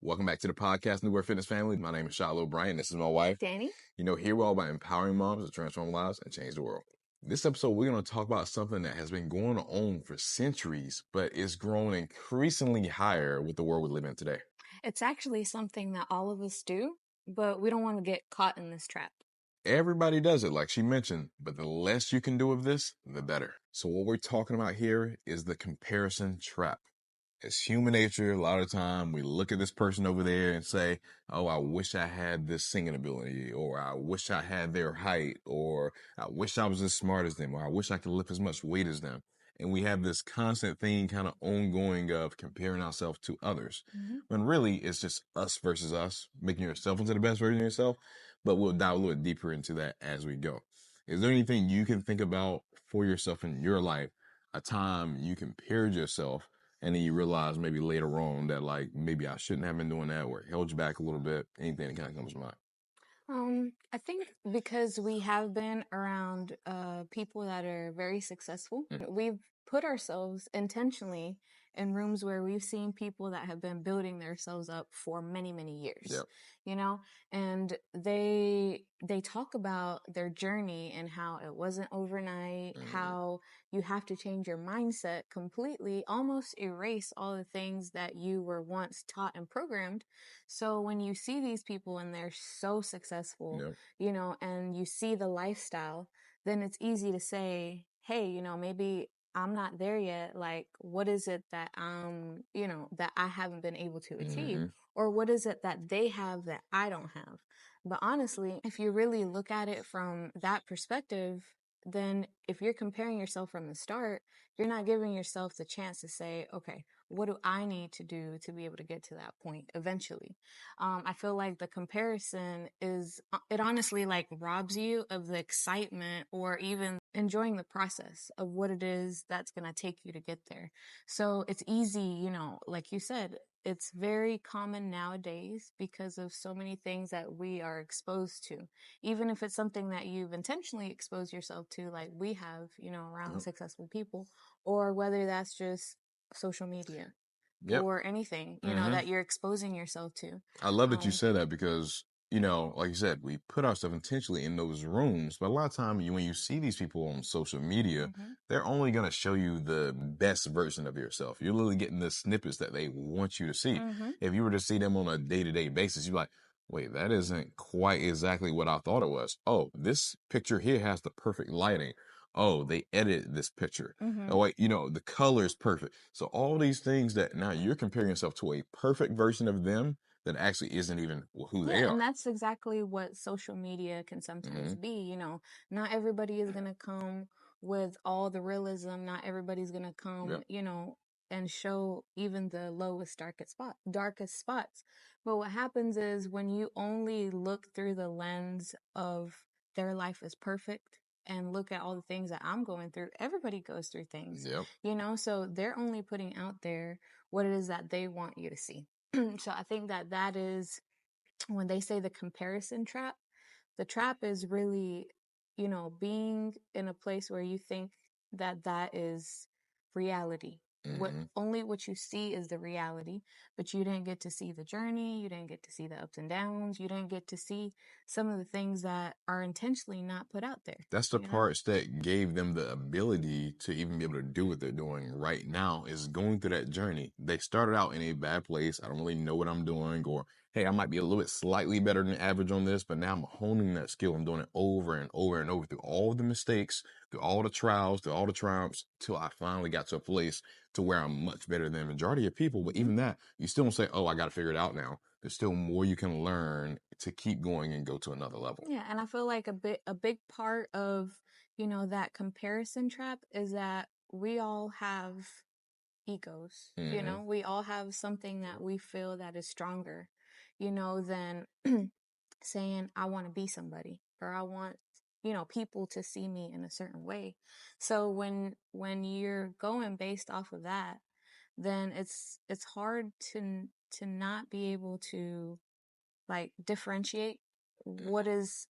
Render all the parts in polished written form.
Welcome back to the podcast, New World Fitness Family. My name is Shiloh Bryant. This is my wife. Danny. Here we're all about empowering moms to transform lives and change the world. This episode, we're going to talk about something that has been going on for centuries, but it's grown increasingly higher with the world we live in today. It's actually something that all of us do, but we don't want to get caught in this trap. Everybody does it, like she mentioned, but the less you can do of this, the better. So what we're talking about here is the comparison trap. It's human nature. A lot of the time we look at this person over there and say, oh, I wish I had this singing ability, or I wish I had their height, or I wish I was as smart as them, or I wish I could lift as much weight as them. And we have this constant thing kind of ongoing of comparing ourselves to others. When really it's just us versus us, making yourself into the best version of yourself. But we'll dive a little deeper into that as we go. Is there anything you can think about for yourself in your life, a time you compared yourself and then you realize maybe later on that like maybe I shouldn't have been doing that, or it held you back a little bit? Anything that kind of comes to mind? I think because we have been around people that are very successful, we've put ourselves intentionally in rooms where we've seen people that have been building themselves up for many, many years. Yep. And they talk about their journey and how it wasn't overnight, how you have to change your mindset completely, almost erase all the things that you were once taught and programmed. So when you see these people and they're so successful, Yep. And you see the lifestyle, then it's easy to say, hey, maybe I'm not there yet. Like, what is it that that I haven't been able to achieve? Or what is it that they have that I don't have? But honestly, if you really look at it from that perspective, then if you're comparing yourself from the start, you're not giving yourself the chance to say, okay, what do I need to do to be able to get to that point eventually? I feel like the comparison it honestly like robs you of the excitement or even enjoying the process of what it is that's going to take you to get there. So it's easy, like you said, it's very common nowadays because of so many things that we are exposed to. Even if it's something that you've intentionally exposed yourself to, like we have, around successful people, or whether that's just social media Yep. or anything, that you're exposing yourself to. I love that you said that because, like you said, we put ourselves intentionally in those rooms. But a lot of time when you see these people on social media, they're only going to show you the best version of yourself. You're literally getting the snippets that they want you to see. If you were to see them on a day-to-day basis, you're like, wait, that isn't quite exactly what I thought it was. Oh, this picture here has the perfect lighting. Oh, they edited this picture. Oh, wait, the color is perfect. So all these things that now you're comparing yourself to a perfect version of them that actually isn't even who they Yeah, are. and that's exactly what social media can sometimes be. Not everybody is going to come with all the realism. Not everybody's going to come, and show even the lowest, darkest spots. But what happens is when you only look through the lens of their life is perfect and look at all the things that I'm going through, everybody goes through things, Yep. so they're only putting out there what it is that they want you to see. So I think that is when they say the comparison trap, the trap is really, being in a place where you think that is reality. What you see is the reality, but you didn't get to see the journey, you didn't get to see the ups and downs, you didn't get to see some of the things that are intentionally not put out there. That's the parts that gave them the ability to even be able to do what they're doing right now, is going through that journey. They started out in a bad place. I don't really know what I'm doing, or hey, I might be a little bit slightly better than average on this, but now I'm honing that skill. I'm doing it over and over and over through all the mistakes, through all the trials, through all the triumphs, till I finally got to a place to where I'm much better than the majority of people. But even that, you still don't say, oh, I got to figure it out now. There's still more you can learn to keep going and go to another level. Yeah, and I feel like a big part of, that comparison trap is that we all have egos. We all have something that we feel that is stronger, than saying I want to be somebody, or I want, people to see me in a certain way. So when you're going based off of that, then it's hard to not be able to like differentiate what is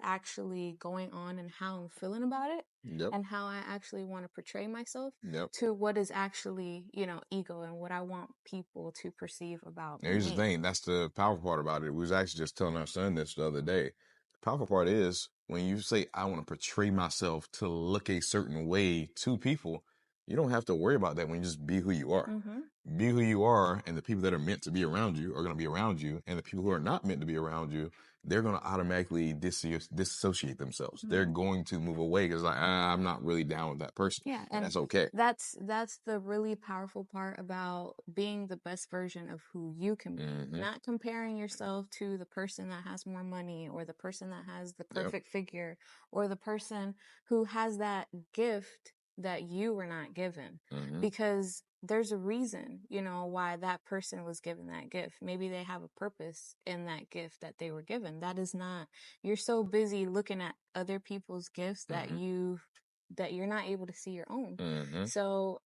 actually going on and how I'm feeling about it Yep. and how I actually want to portray myself Yep. to what is actually, ego and what I want people to perceive about Here's the me. thing. That's the powerful part about it. We was actually just telling our son this the other day. The powerful part is when you say, I want to portray myself to look a certain way to people, you don't have to worry about that when you just be who you are. Mm-hmm. Be who you are, and the people that are meant to be around you are going to be around you, and the people who are not meant to be around you, they're going to automatically disassociate themselves. They're Mm-hmm. going to move away because like, I'm not really down with that person, Yeah, and and that's okay. that's the really powerful part about being the best version of who you can be. Mm-hmm. Not comparing yourself to the person that has more money or the person that has the Yep. perfect figure or the person who has that gift that you were not given. Mm-hmm. Because there's a reason, why that person was given that gift. Maybe they have a purpose in that gift that they were given. That is not, you're so busy looking at other people's gifts that Mm-hmm. you're not able to see your own. Mm-hmm. So,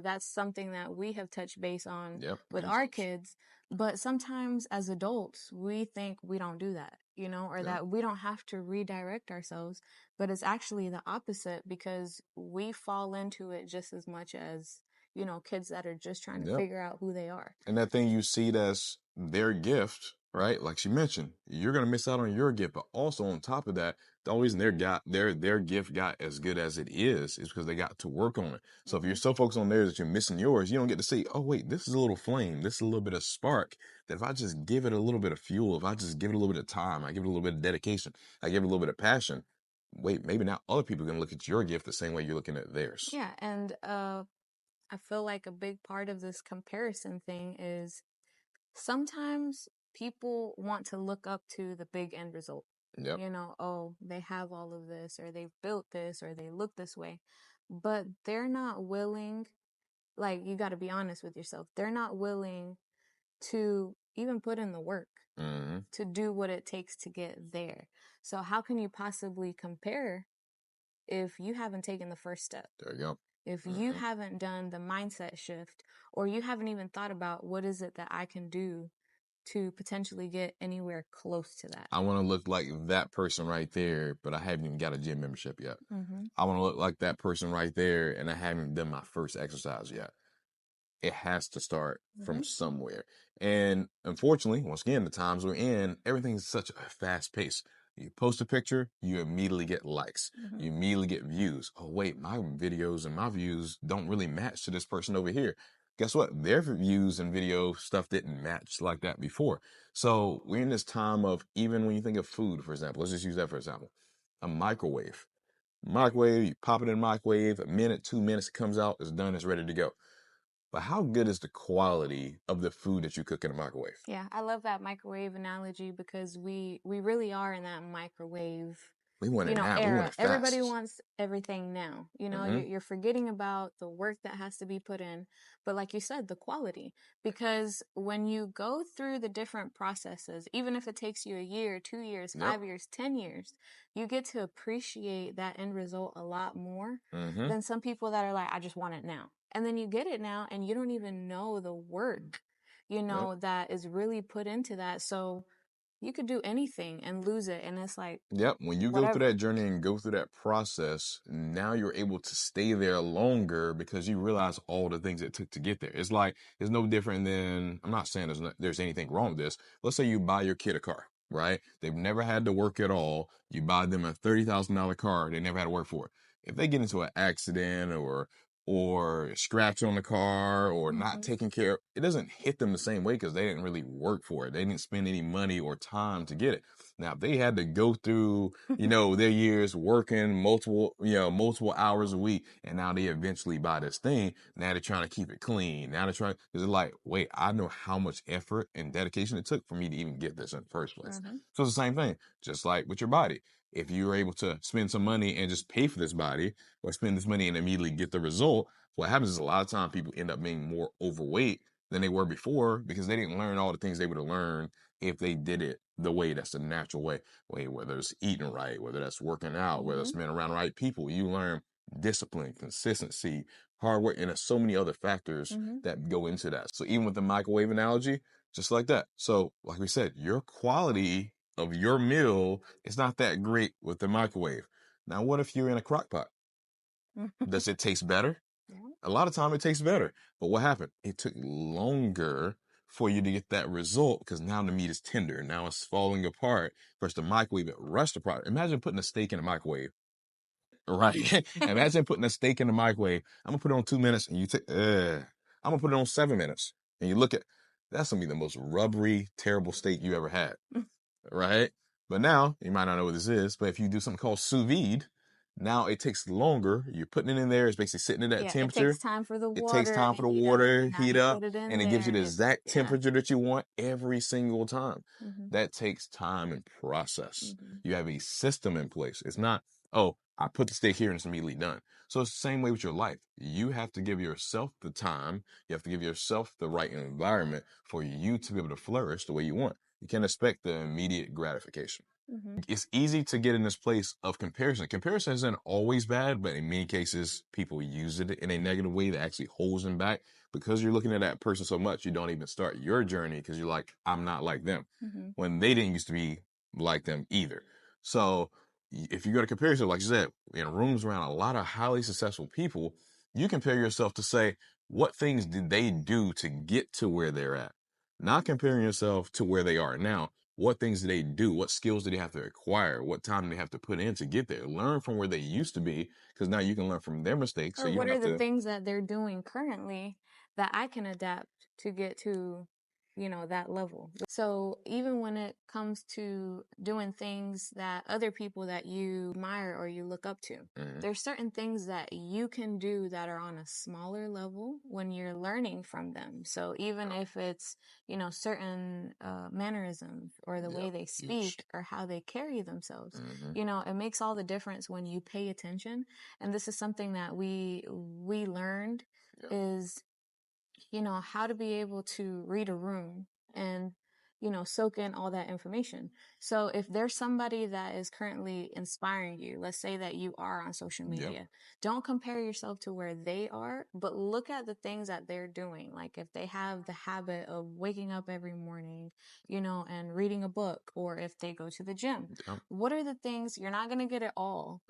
that's something that we have touched base on Yep. with our kids. But sometimes as adults, we think we don't do that, or Yep. that we don't have to redirect ourselves. But it's actually the opposite because we fall into it just as much as, kids that are just trying to Yep. figure out who they are. And that thing you see that's their gift, right? Like she mentioned, you're gonna miss out on your gift, but also on top of that, the only reason their gift got as good as it is because they got to work on it. So if you're so focused on theirs that you're missing yours, you don't get to see, oh wait, this is a little flame, this is a little bit of spark. That if I just give it a little bit of fuel, if I just give it a little bit of time, I give it a little bit of dedication, I give it a little bit of passion. Wait, maybe now other people are gonna look at your gift the same way you're looking at theirs. Yeah, and I feel like a big part of this comparison thing is sometimes people want to look up to the big end result. Yep. Oh, they have all of this, or they've built this, or they look this way. But they're not willing, like, you got to be honest with yourself. They're not willing to even put in the work Mm-hmm. to do what it takes to get there. So, how can you possibly compare if you haven't taken the first step? There you go. If you haven't done the mindset shift, or you haven't even thought about what is it that I can do to potentially get anywhere close to that. I want to look like that person right there, but I haven't even got a gym membership yet. Mm-hmm. I want to look like that person right there, and I haven't done my first exercise yet. It has to start from somewhere. And unfortunately, once again, the times we're in, everything's such a fast pace. You post a picture, you immediately get likes. You immediately get views. Oh, wait, my videos and my views don't really match to this person over here. Guess what? Their views and video stuff didn't match like that before. So we're in this time of, even when you think of food, for example, let's just use that for example, a microwave. Microwave, you pop it in the microwave, a minute, 2 minutes, it comes out, it's done, it's ready to go. But how good is the quality of the food that you cook in a microwave? Yeah, I love that microwave analogy because we really are in that microwave We want it now. We want era. it Everybody fast. wants everything now. Mm-hmm. You're forgetting about the work that has to be put in, but like you said, the quality. Because when you go through the different processes, even if it takes you a year, 2 years, 5 years, 10 years, you get to appreciate that end result a lot more than some people that are like, I just want it now. And then you get it now and you don't even know the work, that is really put into that. So you could do anything and lose it. And it's like, Yep. When you go through whatever. that journey and go through that process, now you're able to stay there longer because you realize all the things it took to get there. It's like, it's no different than, I'm not saying there's anything wrong with this. Let's say you buy your kid a car, right? They've never had to work at all. You buy them a $30,000 car. They never had to work for it. If they get into an accident or scratch on the car or not taking care, it doesn't hit them the same way because they didn't really work for it. They didn't spend any money or time to get it. Now, if they had to go through, their years working multiple hours a week, and now they eventually buy this thing, now they're trying to keep it clean. Now they're trying, because they're like, wait, I know how much effort and dedication it took for me to even get this in the first place. So it's the same thing, just like with your body. If you're able to spend some money and just pay for this body or spend this money and immediately get the result, what happens is a lot of time people end up being more overweight than they were before because they didn't learn all the things they would have learned if they did it the way that's the natural way. Whether it's eating right, whether that's working out, whether it's being around the right people, you learn discipline, consistency, hard work, and there's so many other factors that go into that. So even with the microwave analogy, just like that. So like we said, your quality of your meal is not that great with the microwave. Now, what if you're in a crock pot? Does it taste better? Yeah. A lot of time it tastes better. But what happened? It took longer for you to get that result because now the meat is tender. Now it's falling apart. Versus the microwave, it rushed the product. Imagine putting a steak in a microwave. Right. Imagine putting a steak in the microwave. I'm gonna put it on 2 minutes and you take I'm gonna put it on 7 minutes. And you look at that's gonna be the most rubbery, terrible steak you ever had. Right? But now, you might not know what this is, but if you do something called sous vide, now it takes longer. You're putting it in there, it's basically sitting at that Yeah, it temperature. takes time for the It takes water time to for the heat up. water Now heat you up, put it in and it gives you there. the It's exact yeah. temperature that you want every single time. Mm-hmm. That takes time and process. Mm-hmm. You have a system in place. It's not, oh, I put the steak here and it's immediately done. So it's the same way with your life. You have to give yourself the time. You have to give yourself the right environment for you to be able to flourish the way you want. You can't expect the immediate gratification. Mm-hmm. It's easy to get in this place of comparison. Comparison isn't always bad, but in many cases, people use it in a negative way that actually holds them back. Because you're looking at that person so much, you don't even start your journey because you're like, I'm not like them. Mm-hmm. When they didn't used to be like them either. So if you go to comparison, like you said, in rooms around a lot of highly successful people, you compare yourself to say, what things did they do to get to where they're at? Not comparing yourself to where they are now. What things do they do? What skills do they have to acquire? What time do they have to put in to get there? Learn from where they used to be, because now you can learn from their mistakes. Or So you what don't are have the to. things that they're doing currently that I can adapt to get to, that level. So even when it comes to doing things that other people that you admire or you look up to, there's certain things that you can do that are on a smaller level when you're learning from them. So even if it's, certain mannerisms or the way they speak or how they carry themselves, it makes all the difference when you pay attention. And this is something that we learned is how to be able to read a room and, soak in all that information. So if there's somebody that is currently inspiring you, let's say that you are on social media, don't compare yourself to where they are, but look at the things that they're doing. Like if they have the habit of waking up every morning, and reading a book, or if they go to the gym, what are the things, you're not going to get it all,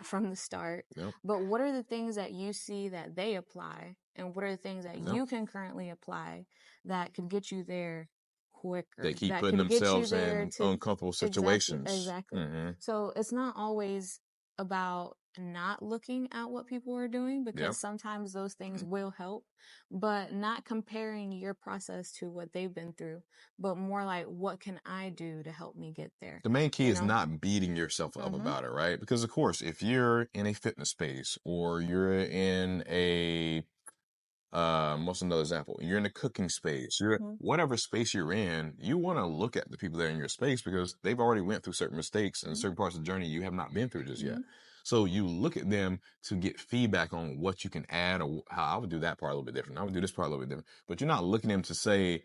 from the start, but what are the things that you see that they apply? And what are the things that you can currently apply that could get you there quicker? They keep that putting can get you themselves there in to uncomfortable situations. Exactly. So it's not always about not looking at what people are doing, because sometimes those things will help, but not comparing your process to what they've been through, but more like, what can I do to help me get there? The main key is not beating yourself up about it, right? Because of course, if you're in a fitness space or you're in a what's another example? You're in a cooking space. You're whatever space you're in, you want to look at the people that are in your space because they've already went through certain mistakes and certain parts of the journey you have not been through just yet. So you look at them to get feedback on what you can add, or how I would do that part a little bit different. I would do this part a little bit different. But you're not looking at them to say,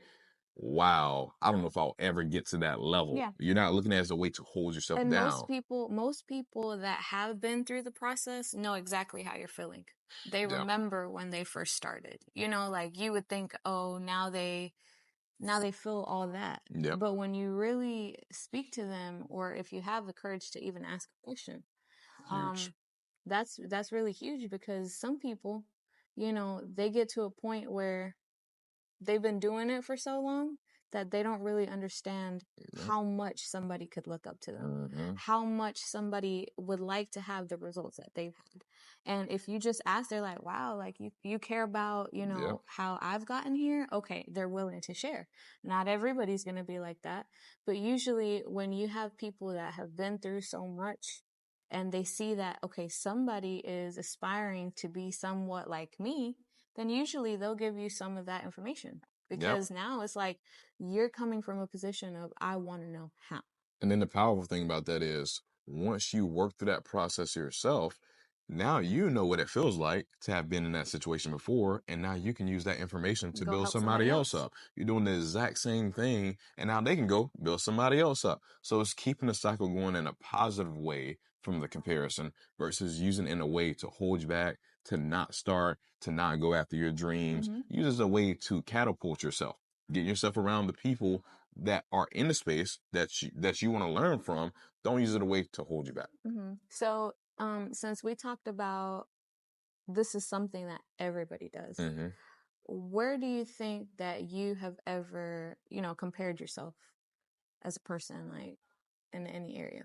wow, I don't know if I'll ever get to that level. Yeah. You're not looking at it as a way to hold yourself And down. most people that have been through the process know exactly how you're feeling. They remember when they first started. Like you would think, oh, now they feel all that. But when you really speak to them, or if you have the courage to even ask a question, that's really huge, because some people, they get to a point where they've been doing it for so long that they don't really understand how much somebody could look up to them, how much somebody would like to have the results that they've had. And if you just ask, they're like, wow, like you care about, how I've gotten here. Okay. They're willing to share. Not everybody's going to be like that, but usually when you have people that have been through so much and they see that, okay, somebody is aspiring to be somewhat like me, then usually they'll give you some of that information, because now it's like you're coming from a position of, I want to know how. And then the powerful thing about that is once you work through that process yourself, now you know what it feels like to have been in that situation before, and now you can use that information to build somebody else up. You're doing the exact same thing, and now they can go build somebody else up. So it's keeping the cycle going in a positive way from the comparison versus using it in a way to hold you back, to not start, to not go after your dreams. Use it as a way to catapult yourself. Get yourself around the people that are in the space that you want to learn from. Don't use it a way to hold you back. So, since we talked about this is something that everybody does, where do you think that you have ever, compared yourself as a person, like in any area?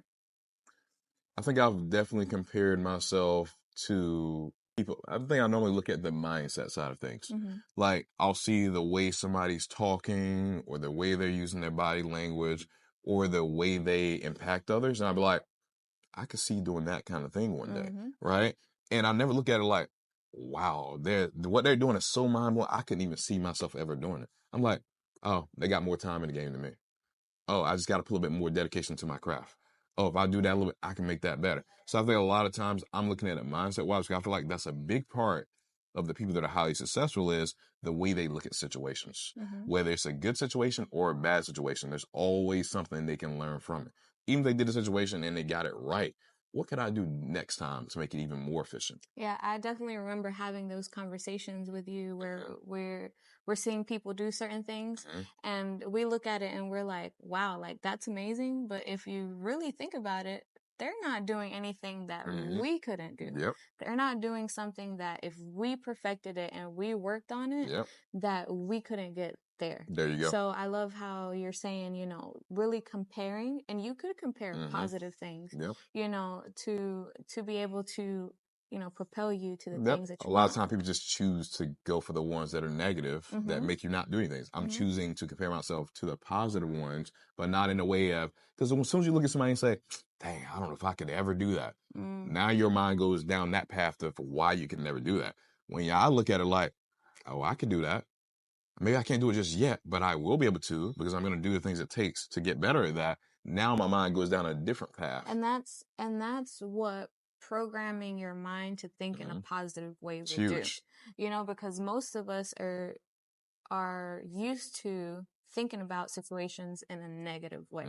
I think I've definitely compared myself to people. I think I normally look at the mindset side of things. Like I'll see the way somebody's talking or the way they're using their body language or the way they impact others. And I'll be like, I could see doing that kind of thing one day. Right. And I never look at it like, wow, what they're doing is so mind-blowing. I couldn't even see myself ever doing it. I'm like, oh, they got more time in the game than me. Oh, I just got to put a little bit more dedication to my craft. Oh, if I do that a little bit, I can make that better. So I think a lot of times I'm looking at it mindset-wise. I feel like that's a big part of the people that are highly successful is the way they look at situations. Whether it's a good situation or a bad situation, there's always something they can learn from it. Even if they did a situation and they got it right, what can I do next time to make it even more efficient? Yeah, I definitely remember having those conversations with you where we're seeing people do certain things and we look at it and we're like, wow, like that's amazing. But if you really think about it, they're not doing anything that we couldn't do. Yep. They're not doing something that if we perfected it and we worked on it, that we couldn't get there. There you go. So I love how you're saying, really comparing, and you could compare positive things, to be able to, propel you to the things that you want. A lot want. of times people just choose to go for the ones that are negative that make you not do anything. I'm choosing to compare myself to the positive ones, but not in a way of, because as soon as you look at somebody and say, dang, I don't know if I could ever do that. Now your mind goes down that path of why you can never do that. When I look at it like, oh, I can do that. Maybe I can't do it just yet, but I will be able to because I'm going to do the things it takes to get better at that. Now my mind goes down a different path. And that's what programming your mind to think in a positive way will do. Because most of us are used to thinking about situations in a negative way.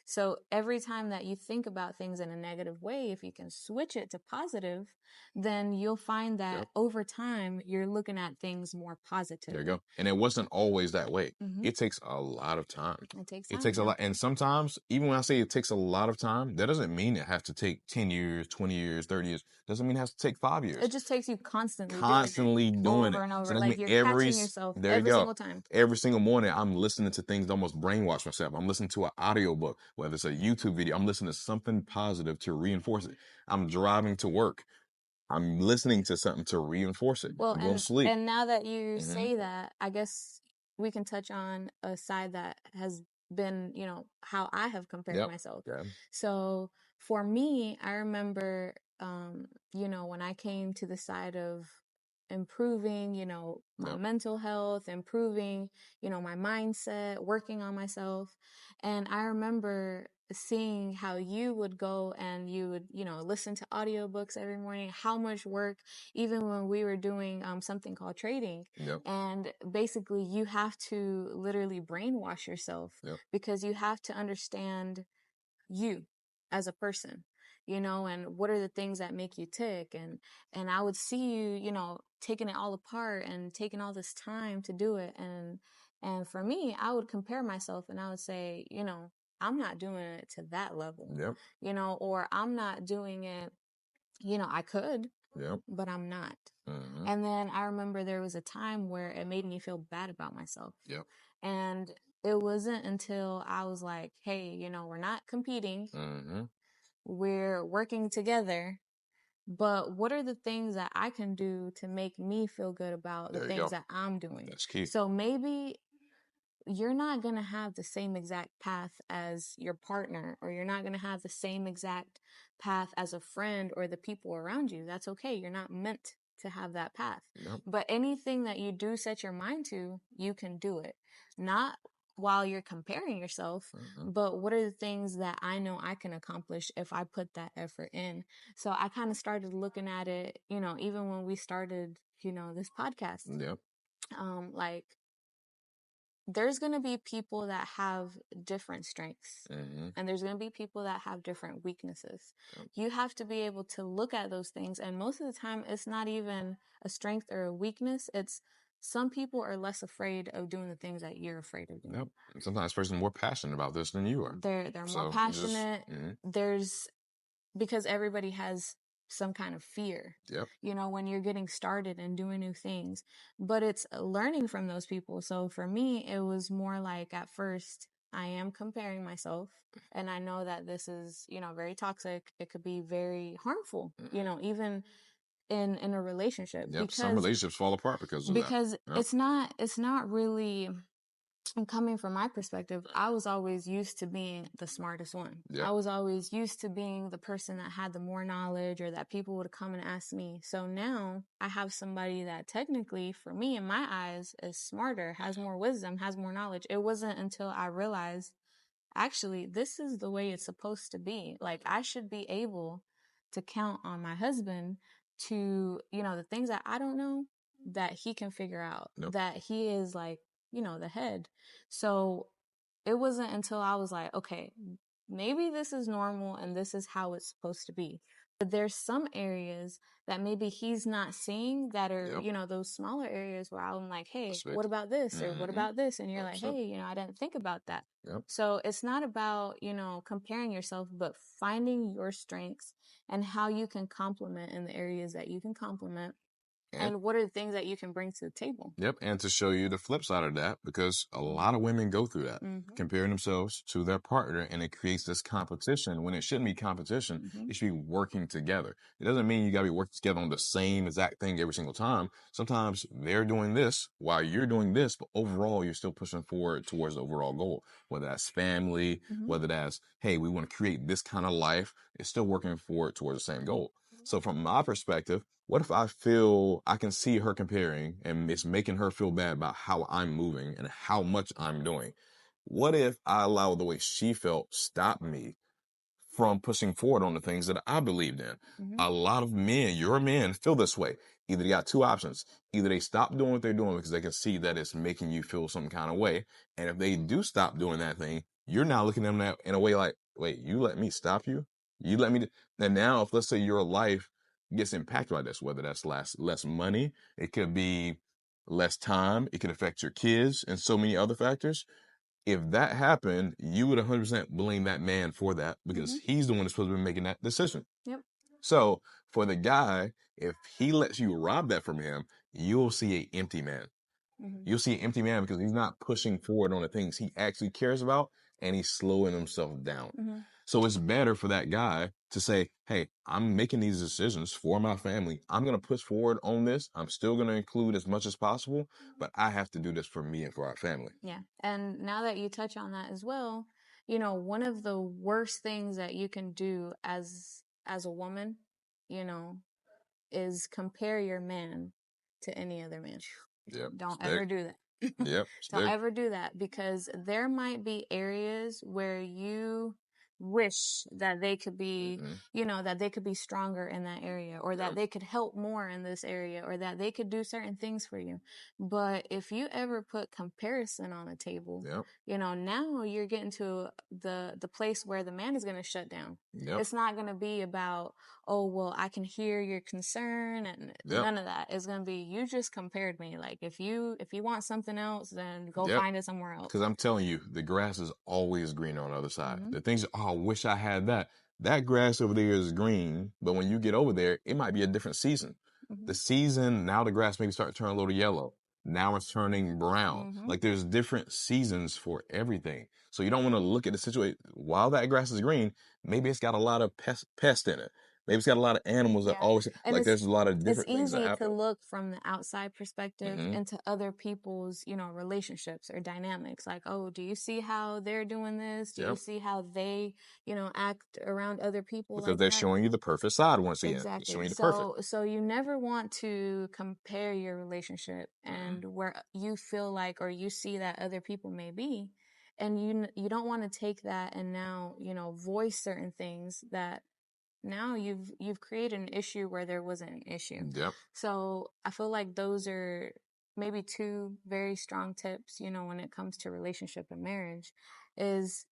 So every time that you think about things in a negative way, if you can switch it to positive, then you'll find that over time you're looking at things more positive. There you go. And it wasn't always that way. It takes a lot of time. It takes a lot. And sometimes, even when I say it takes a lot of time, that doesn't mean it has to take 10 years, 20 years, 30 years. Doesn't mean it has to take 5 years. It just takes you constantly doing over and over. So like you're catching yourself every single time. Every single morning, I'm listening to things that almost brainwash myself. I'm listening to an audiobook, whether it's a YouTube video. I'm listening to something positive to reinforce it. I'm driving to work. I'm listening to something to reinforce it. Well, I'm going to sleep. And now that you say that, I guess we can touch on a side that has been, how I have compared myself. So for me, I remember, when I came to the side of improving, my mental health, improving, my mindset, working on myself. And I remember seeing how you would go and you would, listen to audiobooks every morning, how much work, even when we were doing something called trading. And basically you have to literally brainwash yourself because you have to understand you as a person, and what are the things that make you tick. And I would see you, taking it all apart and taking all this time to do it. And for me, I would compare myself and I would say, I'm not doing it to that level, or I'm not doing it, I could, but I'm not. And then I remember there was a time where it made me feel bad about myself. And it wasn't until I was like, hey, we're not competing. We're working together. But what are the things that I can do to make me feel good about the things that I'm doing? That's key. So maybe you're not going to have the same exact path as your partner, or you're not going to have the same exact path as a friend or the people around you. That's okay. You're not meant to have that path. But anything that you do set your mind to, you can do it. Not while you're comparing yourself, but what are the things that I know I can accomplish if I put that effort in? So I kind of started looking at it, even when we started, this podcast. Like, there's going to be people that have different strengths and there's going to be people that have different weaknesses. You have to be able to look at those things. And most of the time, it's not even a strength or a weakness. It's some people are less afraid of doing the things that you're afraid of doing. Yep. And sometimes this person's more passionate about this than you are. They're more passionate. There's because everybody has some kind of fear, Yep. you know, when you're getting started and doing new things, but it's learning from those people. So for me, it was more like at first I am comparing myself, and I know that this is, you know, very toxic. It could be very harmful, you know, even in a relationship. Yep. Because some relationships fall apart because of that. Because it's not really, and coming from my perspective, I was always used to being the smartest one. Yep. I was always used to being the person that had the more knowledge, or that people would come and ask me. So now I have somebody that technically, for me, in my eyes, is smarter, has more wisdom, has more knowledge. It wasn't until I realized, actually, this is the way it's supposed to be. Like, I should be able to count on my husband to, you know, the things that I don't know, that he can figure out, that he is like, you know, the head. So it wasn't until I was like, okay, maybe this is normal and this is how it's supposed to be. But there's some areas that maybe he's not seeing that are, you know, those smaller areas where I'm like, hey, what about this? Or what about this? And you're like, hey, you know, I didn't think about that. So it's not about, you know, comparing yourself, but finding your strengths and how you can complement in the areas that you can complement. And what are the things that you can bring to the table? Yep. And to show you the flip side of that, because a lot of women go through that, comparing themselves to their partner, and it creates this competition when it shouldn't be competition. It should be working together. It doesn't mean you got to be working together on the same exact thing every single time. Sometimes they're doing this while you're doing this, but overall, you're still pushing forward towards the overall goal, whether that's family, whether that's, hey, we want to create this kind of life. It's still working forward towards the same goal. So from my perspective, what if I feel I can see her comparing and it's making her feel bad about how I'm moving and how much I'm doing? What if I allow the way she felt stop me from pushing forward on the things that I believed in? A lot of men, your men, feel this way. Either they got two options. Either they stop doing what they're doing because they can see that it's making you feel some kind of way. And if they do stop doing that thing, you're now looking at them in a way like, wait, you let me stop you? You let me. And now, if let's say your life gets impacted by this, whether that's less money, it could be less time, it could affect your kids and so many other factors. If that happened, you would 100% blame that man for that because he's the one that's supposed to be making that decision. Yep. So for the guy, if he lets you rob that from him, you'll see an empty man. You'll see an empty man because he's not pushing forward on the things he actually cares about, and he's slowing himself down. So it's better for that guy to say, hey, I'm making these decisions for my family. I'm going to push forward on this. I'm still going to include as much as possible, but I have to do this for me and for our family. Yeah. And now that you touch on that as well, you know, one of the worst things that you can do as a woman, you know, is compare your man to any other man. Yep. Don't ever do that. Yep. Don't ever do that, because there might be areas where you wish that they could be, you know, that they could be stronger in that area, or that they could help more in this area, or that they could do certain things for you. But if you ever put comparison on the table, you know, now you're getting to the place where the man is going to shut down. It's not going to be about, oh, well, I can hear your concern, and none of that. It's going to be, you just compared me. Like, if you want something else, then go find it somewhere else. Because I'm telling you, the grass is always greener on the other side. The things, oh, I wish I had that. That grass over there is green, but when you get over there, it might be a different season. The season, now the grass maybe start to turn a little yellow. Now it's turning brown. Like, there's different seasons for everything. So you don't want to look at the situation. While that grass is green, maybe it's got a lot of pests in it. Maybe it's got a lot of animals that always, and like, there's a lot of different things that happen. It's easy to look from the outside perspective into other people's, you know, relationships or dynamics. Like, oh, do you see how they're doing this? Do you see how they, you know, act around other people? Because they're showing you the perfect side once again. Exactly. Showing you the perfect. So you never want to compare your relationship and where you feel like, or you see that other people may be. And you don't want to take that and now, you know, voice certain things that now you've created an issue where there wasn't an issue. So I feel like those are maybe two very strong tips, you know, when it comes to relationship and marriage, is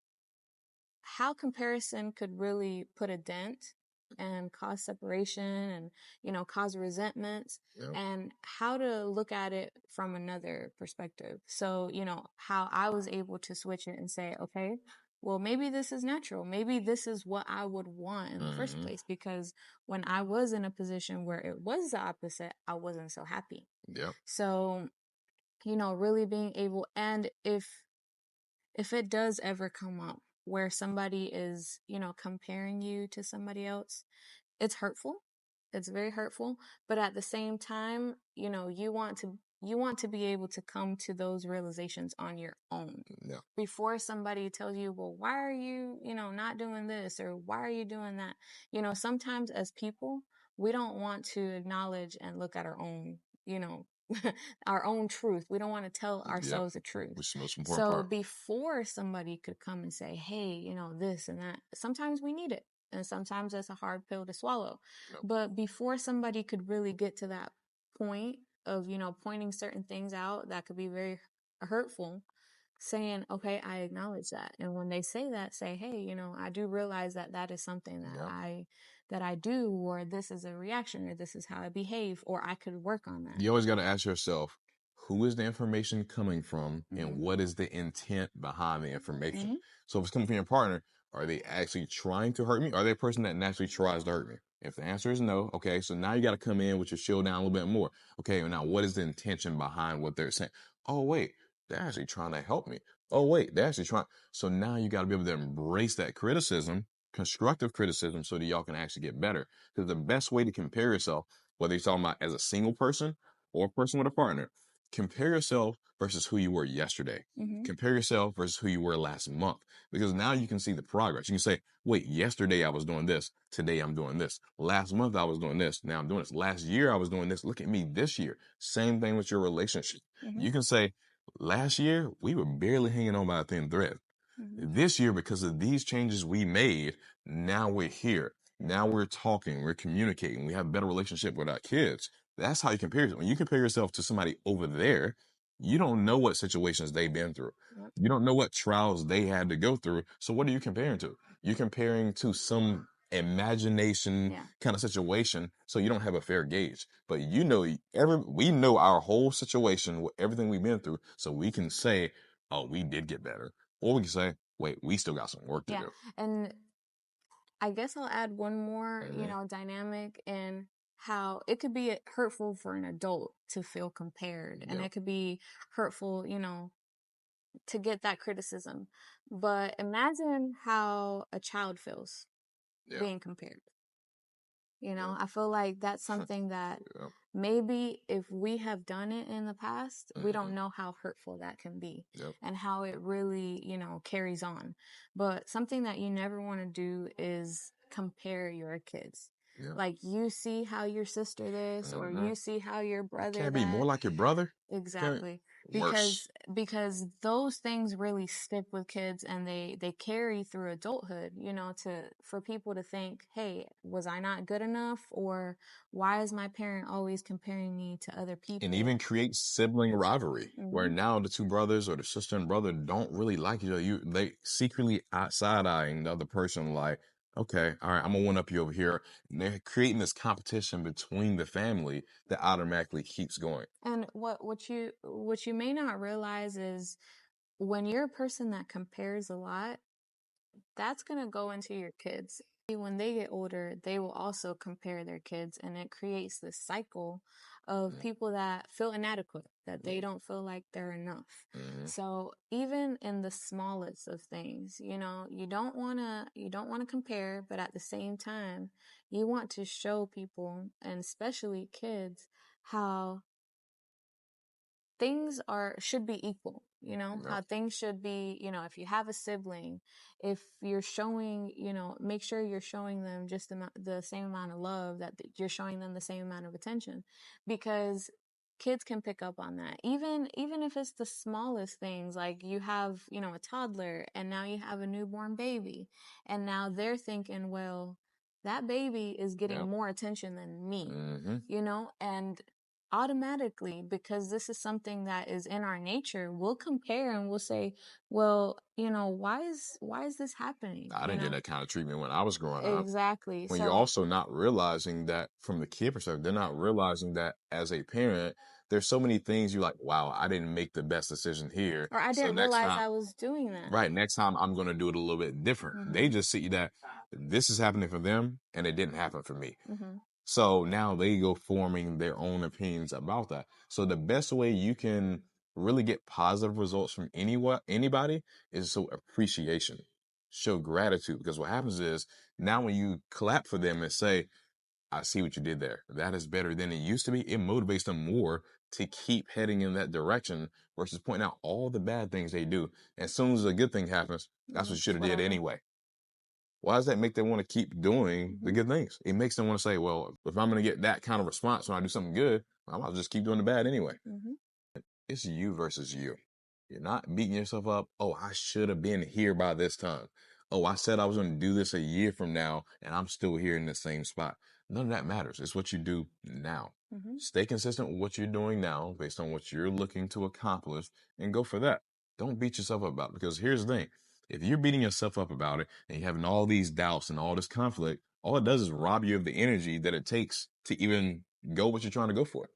how comparison could really put a dent and cause separation and, cause resentments, Yep. and how to look at it from another perspective. So, how I was able to switch it and say, okay, well, maybe this is natural. Maybe this is what I would want in the first place, because when I was in a position where it was the opposite, I wasn't so happy. Yep. So, really being able, and if it does ever come up where somebody is, comparing you to somebody else, it's hurtful. It's very hurtful. But at the same time, you want to be able to come to those realizations on your own. Yeah. Before somebody tells you, well, why are you, not doing this, or why are you doing that? Sometimes as people, we don't want to acknowledge and look at our own, our own truth. We don't want to tell ourselves the truth. Which is the most important So part. before somebody could come and say, hey, this and that, sometimes we need it. And sometimes it's a hard pill to swallow. Yep. But before somebody could really get to that point of, pointing certain things out that could be very hurtful, saying, okay, I acknowledge that. And when they say that, say, hey, I do realize that that is something that I do, or this is a reaction, or this is how I behave, or I could work on that. You always got to ask yourself, who is the information coming from, and what is the intent behind the information? So if it's coming from your partner, are they actually trying to hurt me? Are they a person that naturally tries to hurt me? If the answer is no, okay, so now you got to come in with your shield down a little bit more. Okay, now what is the intention behind what they're saying? Oh, wait, they're actually trying to help me. Oh, wait, they're actually trying. So now you got to be able to embrace that criticism, constructive criticism, so that y'all can actually get better. Because the best way to compare yourself, whether you're talking about as a single person or a person with a partner, compare yourself versus who you were yesterday. Compare yourself versus who you were last month, because now you can see the progress. You can say, wait, yesterday I was doing this. Today I'm doing this. Last month I was doing this. Now I'm doing this. Last year I was doing this. Look at me this year. Same thing with your relationship. You can say, last year we were barely hanging on by a thin thread. This year, because of these changes we made, now we're here. Now we're talking, we're communicating, we have a better relationship with our kids. That's how you compare yourself. When you compare yourself to somebody over there, you don't know what situations they've been through. You don't know what trials they had to go through. So what are you comparing to? You're comparing to some imagination kind of situation, so you don't have a fair gauge. But we know our whole situation, everything we've been through, so we can say, oh, we did get better. Or we can say, wait, we still got some work to do. And I guess I'll add one more, dynamic in how it could be hurtful for an adult to feel compared, and it could be hurtful, to get that criticism. But imagine how a child feels being compared. I feel like that's something that maybe if we have done it in the past, we don't know how hurtful that can be and how it really, carries on. But something that you never want to do is compare your kids. Like, you see how your sister this, or you see how your brother Can't be more like your brother. Exactly. Worse. Because those things really stick with kids, and they carry through adulthood, for people to think, hey, was I not good enough? Or why is my parent always comparing me to other people? And even create sibling rivalry, where now the two brothers or the sister and brother don't really like each other. They secretly side-eyeing the other person, like, okay, all right, I'm gonna one up you over here. And they're creating this competition between the family that automatically keeps going. And what you may not realize is, when you're a person that compares a lot, that's gonna go into your kids. When they get older, they will also compare their kids, and it creates this cycle of people that feel inadequate, that they don't feel like they're enough. So even in the smallest of things, you don't want to compare, but at the same time, you want to show people, and especially kids, how things should be equal, how things should be, if you have a sibling, if you're showing, make sure you're showing them just the same amount of love, that you're showing them the same amount of attention, because kids can pick up on that. Even if it's the smallest things, like you have, a toddler, and now you have a newborn baby, and now they're thinking, well, that baby is getting more attention than me, and automatically, because this is something that is in our nature, we'll compare and we'll say, well, why is this happening? I didn't get that kind of treatment when I was growing up. Exactly. When you're also not realizing that from the kid perspective, they're not realizing that as a parent, there's so many things you're like, wow, I didn't make the best decision here. Or I So didn't next realize time, I was doing that. right, next time I'm going to do it a little bit different. They just see that this is happening for them and it didn't happen for me. So now they go forming their own opinions about that. So the best way you can really get positive results from anybody is show appreciation, show gratitude. Because what happens is now when you clap for them and say, I see what you did there, that is better than it used to be, it motivates them more to keep heading in that direction versus pointing out all the bad things they do. As soon as a good thing happens, that's what you should have did anyway. Why does that make them want to keep doing the good things? It makes them want to say, well, if I'm going to get that kind of response when I do something good, I might just keep doing the bad anyway. It's you versus you. You're not beating yourself up. Oh, I should have been here by this time. Oh, I said I was going to do this a year from now, and I'm still here in the same spot. None of that matters. It's what you do now. Stay consistent with what you're doing now based on what you're looking to accomplish and go for that. Don't beat yourself up about it, because here's the thing. If you're beating yourself up about it and you're having all these doubts and all this conflict, all it does is rob you of the energy that it takes to even go what you're trying to go for.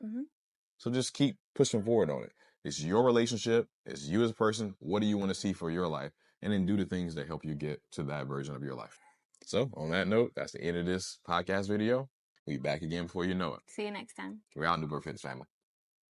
So just keep pushing forward on it. It's your relationship. It's you as a person. What do you want to see for your life? And then do the things that help you get to that version of your life. So on that note, that's the end of this podcast video. We'll be back again before you know it. See you next time. We're out, New Birth Fitness family.